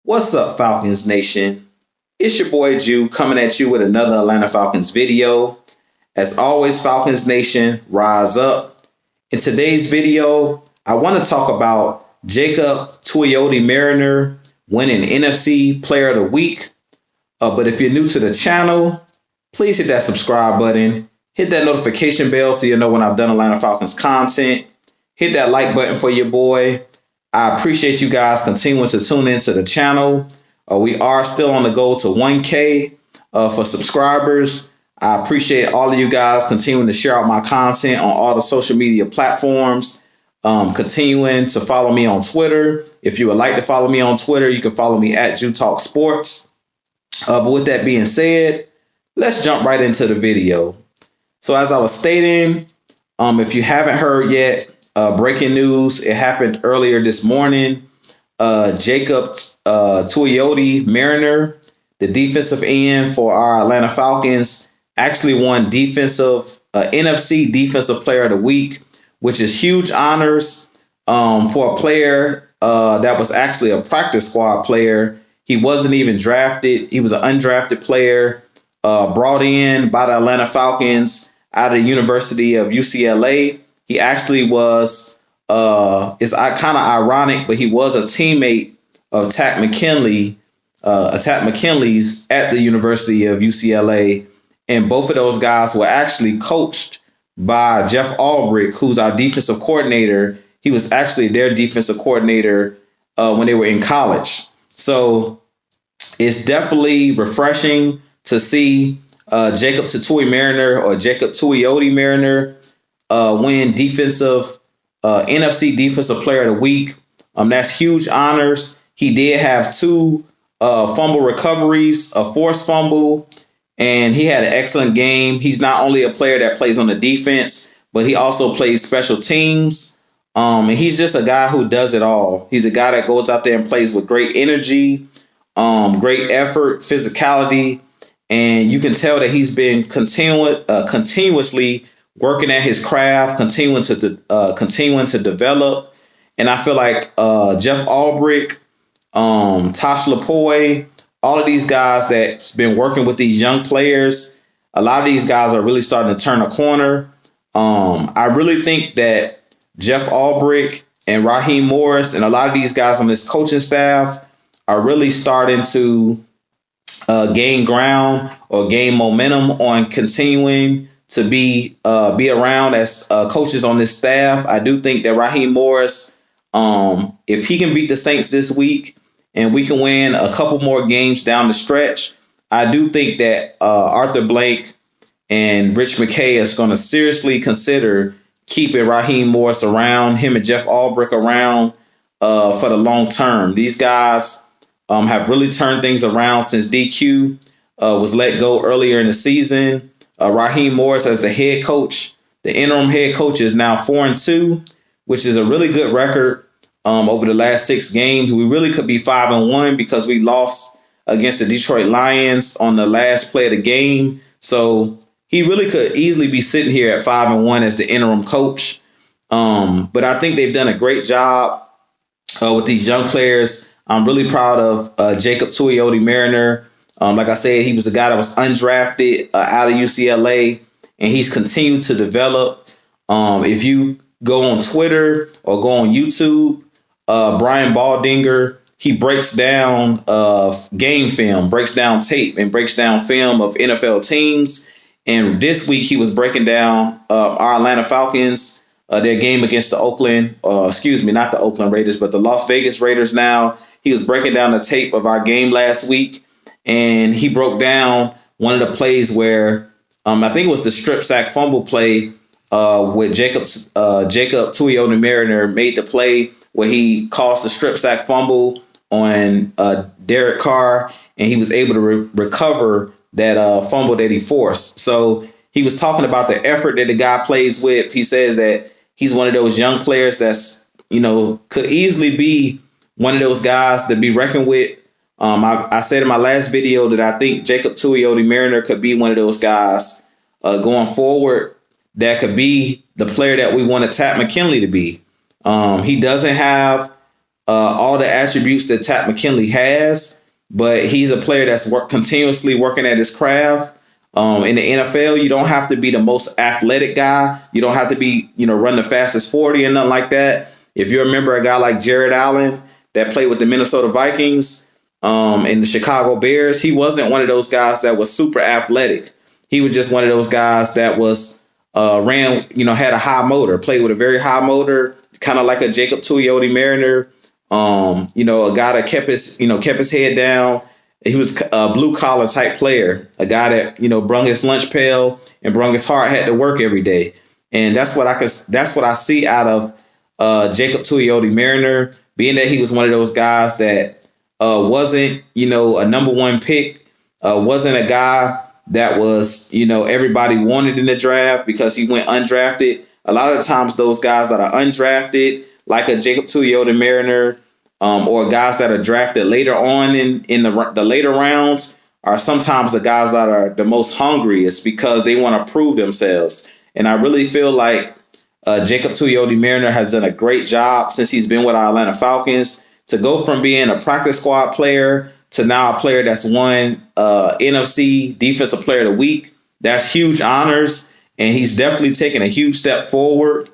What's up, Falcons Nation? It's your boy Jew coming at you with another Atlanta Falcons video. As always, Falcons Nation, rise up. In today's video, I want to talk about Jacob Mariner winning NFC Player of the Week. But if you're new to the channel, please hit that subscribe button. Hit that notification bell so you know when I've done Atlanta Falcons content. Hit that like button for your boy. I appreciate you guys continuing to tune into the channel. We are still on the goal to 1K for subscribers. I appreciate all of you guys continuing to share out my content on all the social media platforms. Continuing to follow me on Twitter. If you would like to follow me on Twitter, you can follow me at Jew Talk Sports. But with that being said, let's jump right into the video. So as I was stating, if you haven't heard yet, breaking news, it happened earlier this morning. Jacob Mariner, the defensive end for our Atlanta Falcons, actually won NFC Defensive Player of the Week, which is huge honors for a player that was actually a practice squad player. He wasn't even drafted. He was an undrafted player brought in by the Atlanta Falcons out of the University of UCLA. He actually was, it's kind of ironic, but he was a teammate of Takk McKinley's at the University of UCLA. And both of those guys were actually coached by Jeff Ulbrich, who's our defensive coordinator. He was actually their defensive coordinator when they were in college. So it's definitely refreshing to see Jacob Mariner or Jacob Mariner win NFC Defensive Player of the Week. That's huge honors. He did have 2 fumble recoveries, a forced fumble, and he had an excellent game. He's not only a player that plays on the defense, but he also plays special teams. And he's just a guy who does it all. He's a guy that goes out there and plays with great energy, great effort, physicality, and you can tell that he's been continuously working at his craft, continuing to develop. And I feel like Jeff Ulbrich, Tosh Lapoy, all of these guys that's been working with these young players, a lot of these guys are really starting to turn a corner. I really think that Jeff Ulbrich and Raheem Morris and a lot of these guys on this coaching staff are really starting to gain ground or gain momentum on continuing to be around as coaches on this staff. I do think that Raheem Morris, if he can beat the Saints this week and we can win a couple more games down the stretch, I do think that Arthur Blank and Rich McKay is going to seriously consider keeping Raheem Morris around, him and Jeff Ulbrich around for the long term. These guys have really turned things around since DQ was let go earlier in the season. Raheem Morris as the head coach, the interim head coach, is now 4-2, which is a really good record over the last 6 games. We really could be 5-1 because we lost against the Detroit Lions on the last play of the game. So he really could easily be sitting here at 5-1 as the interim coach. But I think they've done a great job with these young players. I'm really proud of Jacob Mariner. Like I said, he was a guy that was undrafted out of UCLA, and he's continued to develop. If you go on Twitter or go on YouTube, Brian Baldinger, he breaks down game film, breaks down tape, and breaks down film of NFL teams. And this week he was breaking down our Atlanta Falcons, their game against the not the Oakland Raiders, but the Las Vegas Raiders now. He was breaking down the tape of our game last week, and he broke down one of the plays where I think it was the strip sack fumble play with Jacob Mariner made the play where he caused the strip sack fumble on Derek Carr, and he was able to recover that fumble that he forced. So he was talking about the effort that the guy plays with. He says that he's one of those young players that's, could easily be one of those guys to be reckoned with. I said in my last video that I think Jacob Mariner could be one of those guys going forward that could be the player that we wanted Takk McKinley to be. He doesn't have all the attributes that Pat McKinley has, but he's a player that's continuously working at his craft. In the NFL, you don't have to be the most athletic guy. You don't have to be, run the fastest 40 and nothing like that. If you remember a guy like Jared Allen that played with the Minnesota Vikings and the Chicago Bears, he wasn't one of those guys that was super athletic. He was just one of those guys that was had a high motor, played with a very high motor, kind of like a Jacob Tuioti Mariner. A guy that kept his head down. He was a blue collar type player, a guy that, brung his lunch pail and brung his heart, had to work every day. And that's what I see out of Jacob Tuioti Mariner, being that he was one of those guys that wasn't, a number one pick, wasn't a guy that was, everybody wanted in the draft because he went undrafted. A lot of the times those guys that are undrafted, like a Jacob Tuioti Mariner, or guys that are drafted later on in the later rounds, are sometimes the guys that are the most hungriest because they want to prove themselves. And I really feel like Jacob Tuioti Mariner has done a great job since he's been with our Atlanta Falcons to go from being a practice squad player to now a player that's won NFC Defensive Player of the Week. That's huge honors, and he's definitely taken a huge step forward.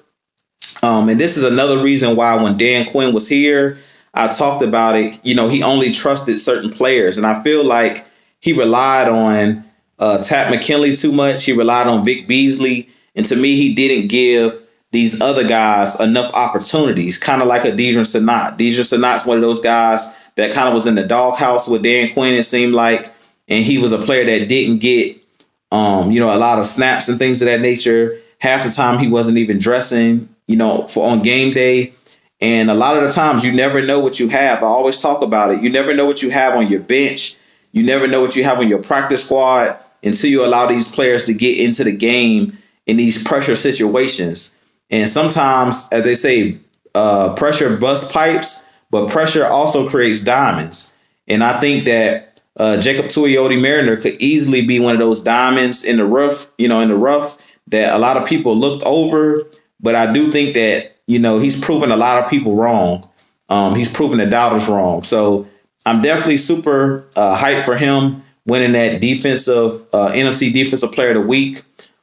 And this is another reason why when Dan Quinn was here, I talked about it. He only trusted certain players, and I feel like he relied on Pat McKinley too much. He relied on Vic Beasley, and to me, he didn't give these other guys enough opportunities, kind of like a Deidre Sanat. Deidre Sanat's one of those guys that kind of was in the doghouse with Dan Quinn, it seemed like, and he was a player that didn't get, a lot of snaps and things of that nature. Half the time, he wasn't even dressing, for on game day. And a lot of the times you never know what you have. I always talk about it. You never know what you have on your bench. You never know what you have on your practice squad until you allow these players to get into the game in these pressure situations. And sometimes, as they say, pressure busts pipes, but pressure also creates diamonds. And I think that Jacob Tuioti Mariner could easily be one of those diamonds in the rough, that a lot of people looked over. But I do think that, he's proven a lot of people wrong. He's proven the doubters wrong. So I'm definitely super hyped for him winning that NFC Defensive Player of the Week.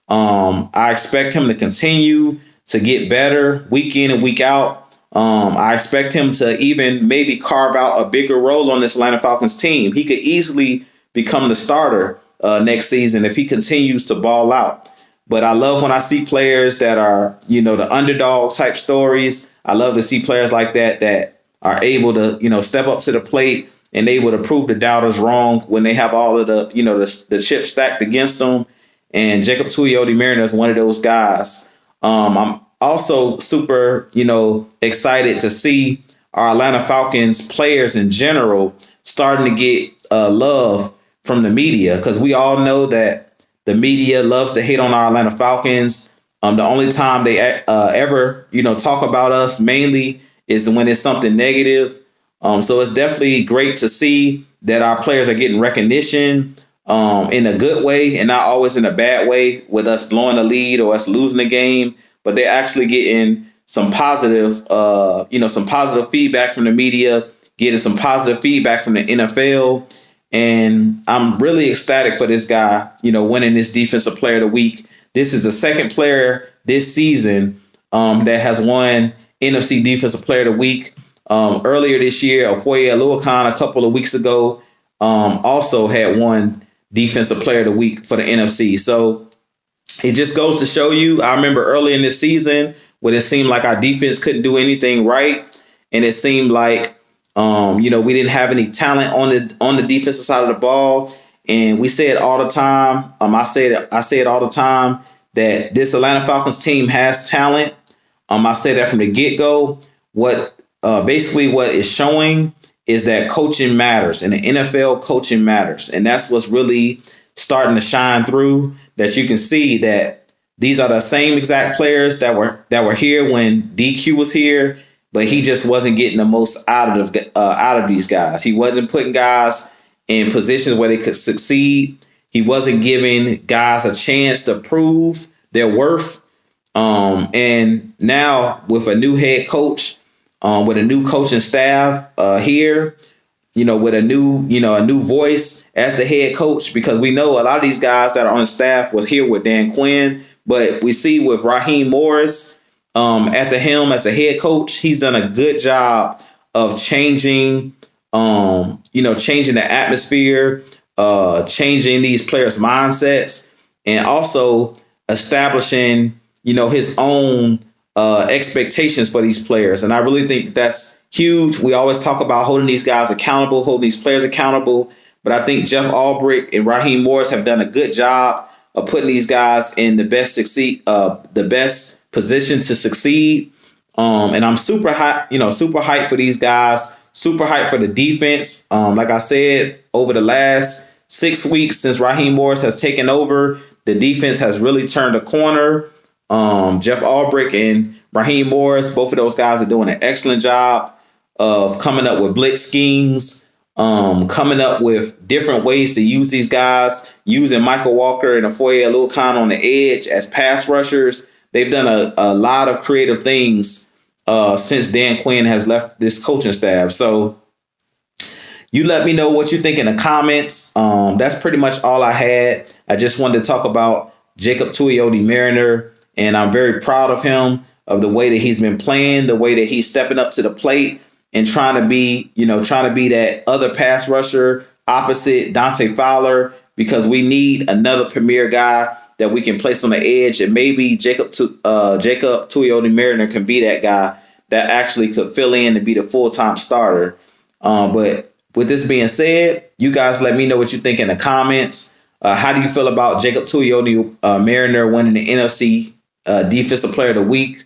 I expect him to continue to get better week in and week out. I expect him to even maybe carve out a bigger role on this Atlanta Falcons team. He could easily become the starter next season if he continues to ball out. But I love when I see players that are, the underdog type stories. I love to see players like that are able to, step up to the plate and able to prove the doubters wrong when they have all of the, the chips stacked against them. And Jacob Tuioti Mariner is one of those guys. I'm also super, excited to see our Atlanta Falcons players in general starting to get love from the media, because we all know that the media loves to hate on our Atlanta Falcons. The only time they ever, talk about us mainly is when it's something negative. So it's definitely great to see that our players are getting recognition in a good way and not always in a bad way with us blowing a lead or us losing a game. But they're actually getting some positive, some positive feedback from the media, getting some positive feedback from the NFL. And I'm really ecstatic for this guy, winning this Defensive Player of the Week. This is the second player this season that has won NFC Defensive Player of the Week. Earlier this year, Ofoye Oluokun a couple of weeks ago also had won Defensive Player of the Week for the NFC. So it just goes to show you, I remember early in this season when it seemed like our defense couldn't do anything right. And it seemed like, we didn't have any talent on the defensive side of the ball. And we say it all the time. I say it all the time that this Atlanta Falcons team has talent. I say that from the get-go. What is showing is that coaching matters, and the NFL coaching matters. And that's what's really starting to shine through, that you can see that these are the same exact players that were here when DQ was here, but he just wasn't getting the most out of these guys. He wasn't putting guys in positions where they could succeed. He wasn't giving guys a chance to prove their worth. And now with a new head coach, with a new coaching staff here, with a new voice as the head coach, because we know a lot of these guys that are on the staff was here with Dan Quinn, but we see with Raheem Morris at the helm as the head coach, he's done a good job of changing the atmosphere, changing these players' mindsets, and also establishing, his own expectations for these players. And I really think that's huge. We always talk about holding these guys accountable, holding these players accountable. But I think Jeff Albrecht and Raheem Morris have done a good job of putting these guys in the best position to succeed. And I'm super hyped for these guys, super hyped for the defense. Like I said, over the last 6 weeks since Raheem Morris has taken over, the defense has really turned a corner. Jeff Albrecht and Raheem Morris, both of those guys are doing an excellent job of coming up with blitz schemes, coming up with different ways to use these guys, using Michael Walker and Afoye Aluakon on the edge as pass rushers. They've done a lot of creative things since Dan Quinn has left this coaching staff. So you let me know what you think in the comments. That's pretty much all I had. I just wanted to talk about Jacob Tuioti-Mariner, and I'm very proud of him, of the way that he's been playing, the way that he's stepping up to the plate and trying to be that other pass rusher opposite Dante Fowler, because we need another premier guy that we can place on the edge. And maybe Jacob Tuioti-Mariner can be that guy that actually could fill in and be the full-time starter. But with this being said, you guys let me know what you think in the comments. How do you feel about Jacob Tuioti-Mariner winning the NFC Defensive Player of the Week?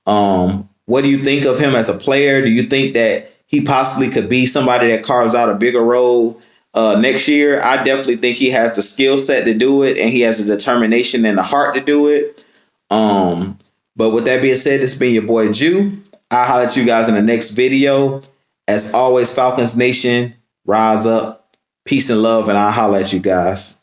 What do you think of him as a player? Do you think that he possibly could be somebody that carves out a bigger role next year? I definitely think he has the skill set to do it, and he has the determination and the heart to do it. But with that being said, this has been your boy Jew. I'll holler at you guys in the next video. As always, Falcons Nation, rise up, peace and love, and I'll holler at you guys.